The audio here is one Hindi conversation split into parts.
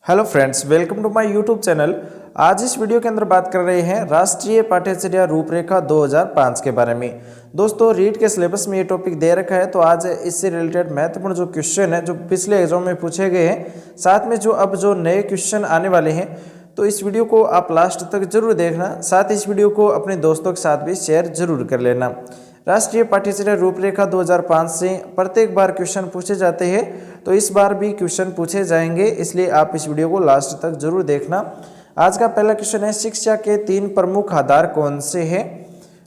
Hello friends, welcome to my YouTube channel. आज इस वीडियो के अंदर बात कर रहे हैं राष्ट्रीय पाठ्यचर्या रूपरेखा 2005 के बारे में। दोस्तों, रीट के सिलेबस में ये टॉपिक दे रखा है, तो आज इससे रिलेटेड महत्वपूर्ण जो क्वेश्चन है जो पिछले एग्जाम में पूछे गए हैं, साथ में जो नए क्वेश्चन आने वाले हैं, तो इस वीडियो को आप लास्ट तक जरूर देखना। साथ इस वीडियो को अपने दोस्तों के साथ भी शेयर जरूर कर लेना। राष्ट्रीय पाठ्यचर्या रूपरेखा 2005 से प्रत्येक बार क्वेश्चन पूछे जाते हैं, तो इस बार भी क्वेश्चन पूछे जाएंगे, इसलिए आप इस वीडियो को लास्ट तक जरूर देखना। आज का पहला क्वेश्चन है, शिक्षा के 3 प्रमुख आधार कौन से हैं?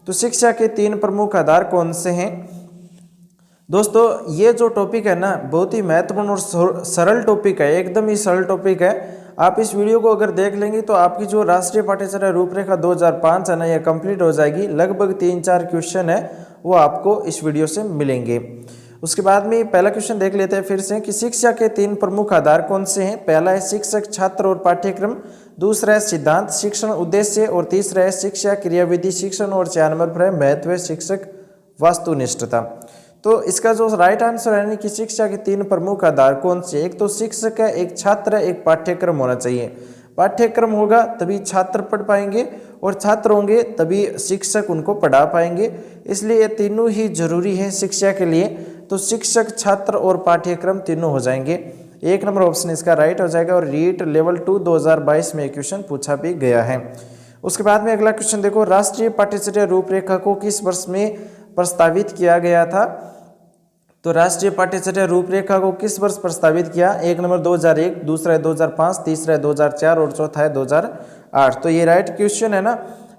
तो शिक्षा के 3 प्रमुख आधार कौन से हैं? दोस्तों, ये जो टॉपिक है ना, बहुत ही महत्वपूर्ण और सरल टॉपिक है, एकदम ही सरल टॉपिक है। आप इस वीडियो को अगर देख लेंगे तो आपकी जो राष्ट्रीय पाठ्यचर्या रूपरेखा 2005 है ना, ये कंप्लीट हो जाएगी। लगभग 3-4 क्वेश्चन है वो आपको इस वीडियो से मिलेंगे। उसके बाद में पहला क्वेश्चन देख लेते हैं फिर से कि शिक्षा के 3 प्रमुख आधार कौन से हैं? पहला है शिक्षक, छात्र और पाठ्यक्रम, दूसरा है सिद्धांत शिक्षण उद्देश्य, और तीसरा है शिक्षा क्रियाविधि शिक्षण, और 4 नंबर पर है महत्व शिक्षक वस्तुनिष्ठता। तो इसका जो राइट आंसर है कि शिक्षा के 3 प्रमुख आधार कौन से? एक तो शिक्षक है, एक छात्र है, एक पाठ्यक्रम होना चाहिए। पाठ्यक्रम होगा तभी छात्र पढ़ पाएंगे, और छात्र होंगे तभी शिक्षक उनको पढ़ा पाएंगे, इसलिए ये तीनों ही जरूरी है शिक्षा के लिए। तो शिक्षक, छात्र और पाठ्यक्रम तीनों हो जाएंगे। 1 नंबर ऑप्शन इसका राइट हो जाएगा, और रीट लेवल 2 2022 में क्वेश्चन पूछा भी गया है। उसके बाद में अगला क्वेश्चन देखो, राष्ट्रीय पाठ्यचर्या रूपरेखा को किस वर्ष में प्रस्तावित किया गया था? तो राष्ट्रीय पाठ्यचर्या रूपरेखा को किस वर्ष प्रस्तावित किया? 1 नंबर 2001, दूसरा है 2005, तीसरा है 2004 और चौथा है 2008। तो ये राइट क्वेश्चन है ना,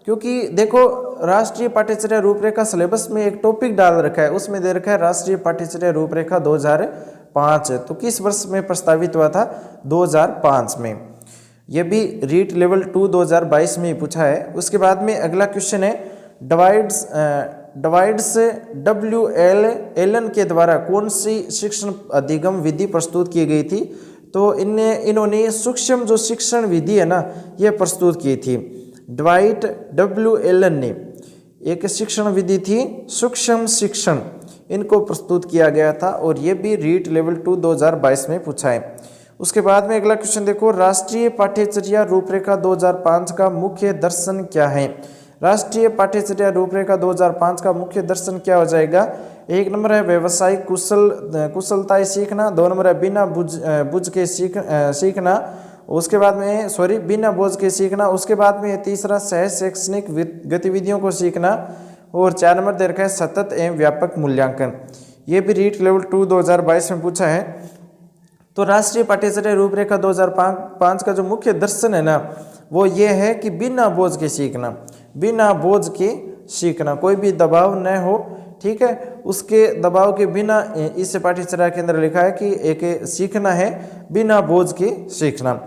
क्योंकि देखो राष्ट्रीय पाठ्यचर्या रूपरेखा सिलेबस में एक टॉपिक डाल रखा है, उसमें दे रखा है राष्ट्रीय पाठ्यचर्या रूपरेखा 2005। तो किस वर्ष में प्रस्तावित हुआ था? 2005 में। यह भी रीट लेवल 2 2022 में ही पूछा है। उसके बाद में अगला क्वेश्चन है, डिवाइड्स WL के द्वारा कौन सी शिक्षण अधिगम विधि प्रस्तुत की गई थी? तो इन्होंने सूक्ष्म जो शिक्षण विधि है ना, यह प्रस्तुत की थी। डिवाइड WL ने एक शिक्षण विधि थी, सूक्ष्म शिक्षण, इनको प्रस्तुत किया गया था, और ये भी रीट लेवल 2 2022 में पूछा है। उसके बाद में अगला क्वेश्चन देखो, राष्ट्रीय पाठ्यचर्या रूपरेखा 2005 का मुख्य दर्शन क्या है? राष्ट्रीय पाठ्यचर्या रूपरेखा 2005 का मुख्य दर्शन क्या हो जाएगा? 1 नंबर है व्यावसायिक कुशलताएं सीखना, 2 नंबर है बिना बुझ के सीखना, उसके बाद में बिना बोझ के सीखना, उसके बाद में तीसरा सह शैक्षणिक गतिविधियों को सीखना, और 4 नंबर दे रखा है सतत एवं व्यापक मूल्यांकन। ये भी रीट लेवल 2 2022 में पूछा है। तो राष्ट्रीय पाठ्यचर्या रूपरेखा 2005 का जो मुख्य दर्शन है ना, वो ये है कि बिना बोझ के सीखना, बिना बोझ के सीखना, कोई भी दबाव न हो, ठीक है, उसके दबाव के बिना इस पाठ्यचर्या के अंदर लिखा है कि एक सीखना है बिना बोझ के सीखना।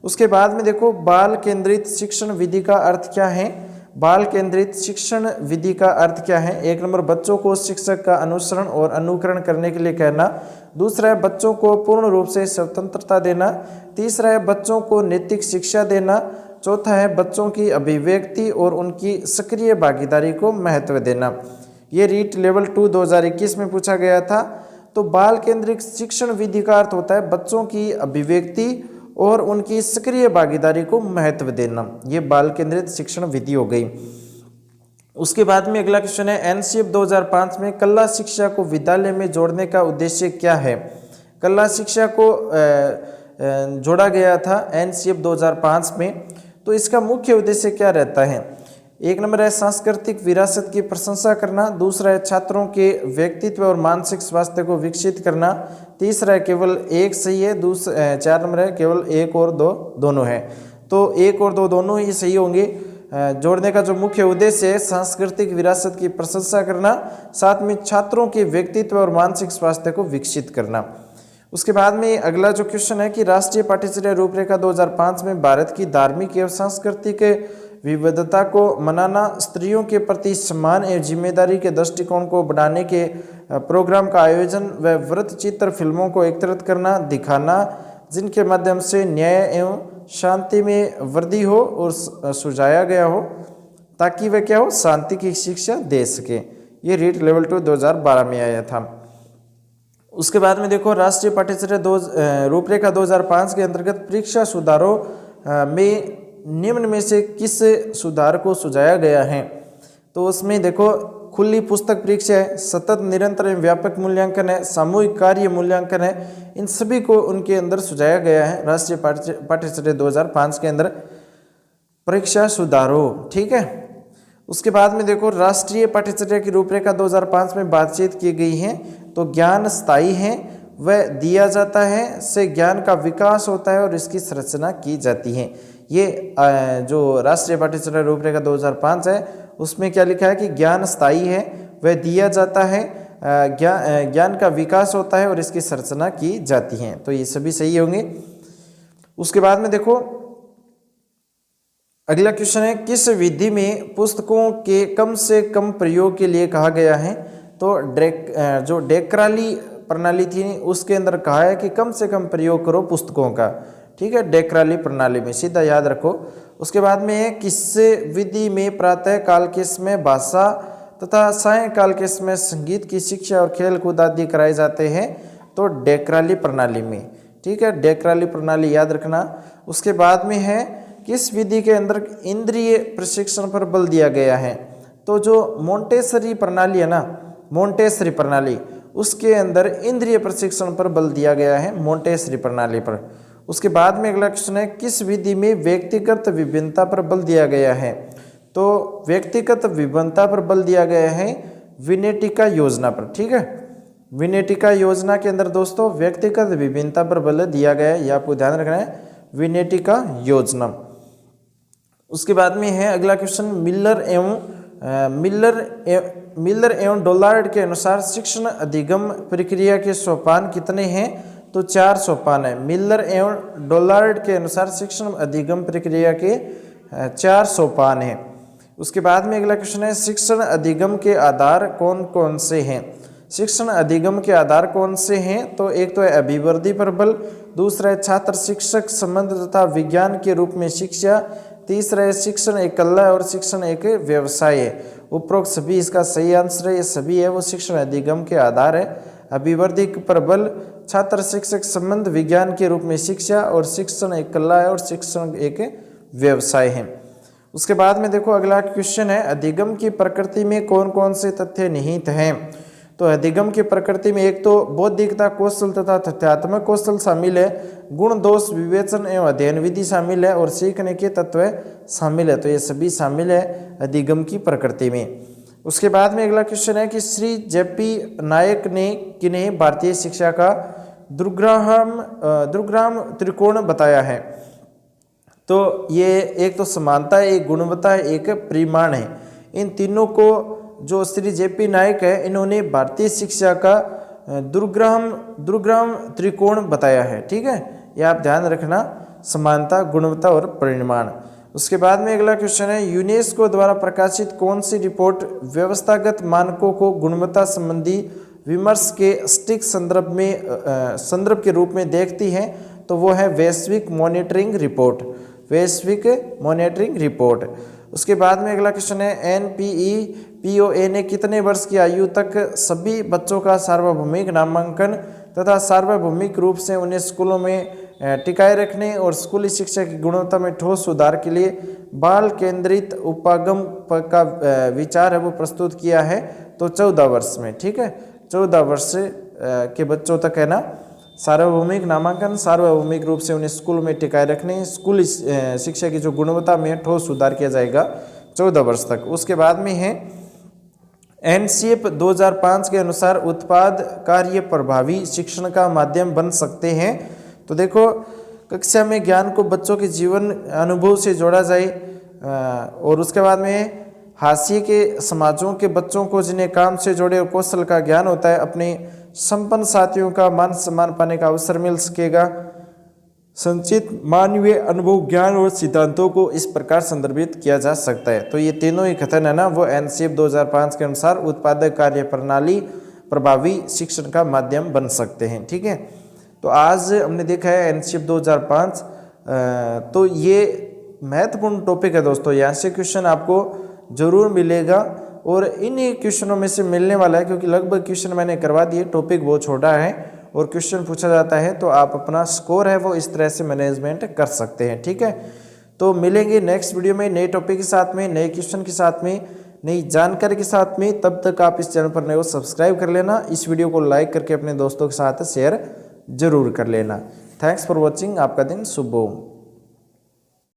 उसके बाद में देखो, बाल केंद्रित शिक्षण विधि का अर्थ क्या है? बाल केंद्रित शिक्षण विधि का अर्थ क्या है? 1 नंबर बच्चों को शिक्षक का अनुसरण और अनुकरण करने के लिए कहना, दूसरा है बच्चों को पूर्ण रूप से स्वतंत्रता देना, तीसरा है बच्चों को नैतिक शिक्षा देना, चौथा है बच्चों की अभिव्यक्ति और उनकी सक्रिय भागीदारी को महत्व देना। ये रीट लेवल 2 2021 में पूछा गया था। तो बाल केंद्रित शिक्षण विधि का अर्थ होता है बच्चों की अभिव्यक्ति और उनकी सक्रिय भागीदारी को महत्व देना, ये बाल केंद्रित शिक्षण विधि हो गई। उसके बाद में अगला क्वेश्चन है, NCEP 2005 में कला शिक्षा को विद्यालय में जोड़ने का उद्देश्य क्या है? कला शिक्षा को जोड़ा गया था NCEP 2005 में, तो इसका मुख्य उद्देश्य क्या रहता है? 1 नंबर है सांस्कृतिक विरासत की प्रशंसा करना, दूसरा है छात्रों के व्यक्तित्व और मानसिक स्वास्थ्य को विकसित करना, तीसरा है केवल एक सही है, 4 नंबर है केवल 1 और 2 दोनों है। तो 1 और 2 दोनों ही सही होंगे। जोड़ने का जो मुख्य उद्देश्य है सांस्कृतिक विरासत की प्रशंसा करना, साथ में छात्रों के व्यक्तित्व और मानसिक स्वास्थ्य को विकसित करना। उसके बाद में अगला जो क्वेश्चन है कि राष्ट्रीय पाठ्यचर्या रूपरेखा 2005 में भारत की धार्मिक एवं सांस्कृतिक विविधता को मनाना, स्त्रियों के प्रति सम्मान एवं जिम्मेदारी के दृष्टिकोण को बढ़ाने के प्रोग्राम का आयोजन व व्रत चित्र फिल्मों को एकत्रित करना, दिखाना, जिनके माध्यम से न्याय एवं शांति में वृद्धि हो और सुझाया गया हो, ताकि वह क्या हो, शांति की शिक्षा दे सके। ये रीट लेवल 2 2012 में आया था। उसके बाद में देखो राष्ट्रीय पाठ्यचर्या रूपरेखा 2005 के अंतर्गत परीक्षा सुधारों में निम्न में से किस सुधार को सुझाया गया है। तो उसमें देखो खुली पुस्तक परीक्षा है, सतत निरंतर एवं व्यापक मूल्यांकन है, सामूहिक कार्य मूल्यांकन है, इन सभी को उनके अंदर सुझाया गया है राष्ट्रीय पाठ्यचर्या 2005 के अंदर परीक्षा सुधारों। ठीक है। उसके बाद में देखो राष्ट्रीय पाठ्यचर्या की रूपरेखा 2005 में बातचीत की गई है। तो ज्ञान स्थायी है, वह दिया जाता है, से ज्ञान का विकास होता है और इसकी संरचना की जाती है। ये जो राष्ट्रीय पाठ्यचर्या रूपरेखा 2005 है उसमें क्या लिखा है कि ज्ञान स्थायी है, वह दिया जाता है, ज्ञान का विकास होता है और इसकी संरचना की जाती है। तो ये सभी सही होंगे। उसके बाद में देखो अगला क्वेश्चन है, किस विधि में पुस्तकों के कम से कम प्रयोग के लिए कहा गया है। तो जो डेक्राली प्रणाली थी उसके अंदर कहा है कि कम से कम प्रयोग करो पुस्तकों का। ठीक है, डेक्राली प्रणाली में सीधा याद रखो। उसके बाद में किस विधि में प्रातः काल के समय भाषा तथा सायंकाल के समय संगीत की शिक्षा और खेल कूद आदि कराए जाते हैं। तो डेक्राली प्रणाली में। ठीक है, डेक्राली प्रणाली याद रखना। उसके बाद में है किस विधि के अंदर इंद्रिय प्रशिक्षण पर बल दिया गया है। तो जो मोंटेसरी प्रणाली है ना, मोंटेसरी प्रणाली, उसके अंदर इंद्रिय प्रशिक्षण पर बल दिया गया है, मोंटेसरी प्रणाली पर। उसके बाद में अगला क्वेश्चन है, किस विधि में व्यक्तिगत विभिन्नता पर बल दिया गया है। तो व्यक्तिगत विभिन्नता पर बल दिया गया है विनेटिका योजना पर। ठीक है, विनेटिका योजना के अंदर दोस्तों व्यक्तिगत विभिन्नता पर बल दिया गया है, यह आपको ध्यान रखना है, विनेटिका योजना। उसके बाद में है अगला क्वेश्चन, मिलर एवं डोलार्ड के अनुसार शिक्षण अधिगम प्रक्रिया के सोपान कितने हैं। तो 4 सोपान है। मिलर एवं डोलार्ड के अनुसार शिक्षण अधिगम प्रक्रिया के 4 सोपान हैं। उसके बाद में अगला क्वेश्चन है, शिक्षण अधिगम के आधार कौन कौन से हैं। शिक्षण अधिगम के आधार कौन से हैं। तो एक तो है अभिवृद्धि पर बल, दूसरा है छात्र शिक्षक संबंध तथा विज्ञान के रूप में शिक्षा, तीसरा है शिक्षण एक कला है और शिक्षण एक व्यवसाय है। उपरोक्त सभी इसका सही आंसर है, ये सभी है वो शिक्षण अधिगम के आधार है। अभिवृद्धि पर बल, छात्र शिक्षक संबंध, विज्ञान के रूप में शिक्षा और शिक्षण एक कला है और शिक्षण एक व्यवसाय है। उसके बाद में देखो अगला क्वेश्चन है, अधिगम की प्रकृति में कौन कौन से तथ्य निहित हैं। तो अधिगम की प्रकृति में एक तो बौद्धिकता कौशल तथा तथ्यात्मक कौशल शामिल है, गुण दोष विवेचन एवं अध्ययन विधि शामिल है और सीखने के तत्व शामिल है। तो ये सभी शामिल है अधिगम की प्रकृति में। उसके बाद में अगला क्वेश्चन है कि श्री जेपी नायक ने किन्हें भारतीय शिक्षा का दुर्ग्राम त्रिकोण बताया है। तो ये एक तो समानता है, एक गुणवत्ता है, एक परिमाण है। इन तीनों को जो श्री जेपी नायक है इन्होंने भारतीय शिक्षा का दुर्ग्राम त्रिकोण बताया है। ठीक है, ये आप ध्यान रखना, समानता, गुणवत्ता और परिमाण। उसके बाद में अगला क्वेश्चन है, यूनेस्को द्वारा प्रकाशित कौन सी रिपोर्ट व्यवस्थागत मानकों को गुणवत्ता संबंधी विमर्श के सटीक संदर्भ के रूप में देखती है। तो वो है वैश्विक मॉनिटरिंग रिपोर्ट, वैश्विक मॉनिटरिंग रिपोर्ट। उसके बाद में अगला क्वेश्चन है, NPEPOA ने कितने वर्ष की आयु तक सभी बच्चों का सार्वभौमिक नामांकन तथा सार्वभौमिक रूप से उन्हें स्कूलों में टिकाए रखने और स्कूली शिक्षा की गुणवत्ता में ठोस सुधार के लिए बाल केंद्रित उपागम का विचार है वो प्रस्तुत किया है। तो 14 वर्ष में। ठीक है, 14 वर्ष के बच्चों तक है ना सार्वभौमिक नामांकन, सार्वभौमिक रूप से उन्हें स्कूल में टिकाए रखने, स्कूली शिक्षा की जो गुणवत्ता में ठोस सुधार किया जाएगा 14 वर्ष तक। उसके बाद में है NCEP 2005 के अनुसार उत्पाद कार्य प्रभावी शिक्षण का माध्यम बन सकते हैं। तो देखो कक्षा में ज्ञान को बच्चों के जीवन अनुभव से जोड़ा जाए और उसके बाद में हाशिए के समाजों के बच्चों को जिन्हें काम से जोड़े और कौशल का ज्ञान होता है अपने संपन्न साथियों का मान सम्मान पाने का अवसर मिल सकेगा। संचित मानवीय अनुभव ज्ञान और सिद्धांतों को इस प्रकार संदर्भित किया जा सकता है। तो ये तीनों ही कथन है ना वो NCEP 2005 के अनुसार उत्पादक कार्य प्रणाली प्रभावी शिक्षण का माध्यम बन सकते हैं। ठीक है, तो आज हमने देखा है NCEP 2005। तो ये महत्वपूर्ण टॉपिक है दोस्तों, यहाँ से क्वेश्चन आपको जरूर मिलेगा और इन्हीं क्वेश्चनों में से मिलने वाला है, क्योंकि लगभग क्वेश्चन मैंने करवा दिए, टॉपिक बहुत छोटा है और क्वेश्चन पूछा जाता है, तो आप अपना स्कोर है वो इस तरह से मैनेजमेंट कर सकते हैं। ठीक है, तो मिलेंगे नेक्स्ट वीडियो में नए टॉपिक के साथ में, नए क्वेश्चन के साथ में, नई जानकारी के साथ में। तब तक आप इस चैनल पर नए हो सब्सक्राइब कर लेना, इस वीडियो को लाइक करके अपने दोस्तों के साथ शेयर जरूर कर लेना। थैंक्स फॉर वॉचिंग, आपका दिन शुभ हो।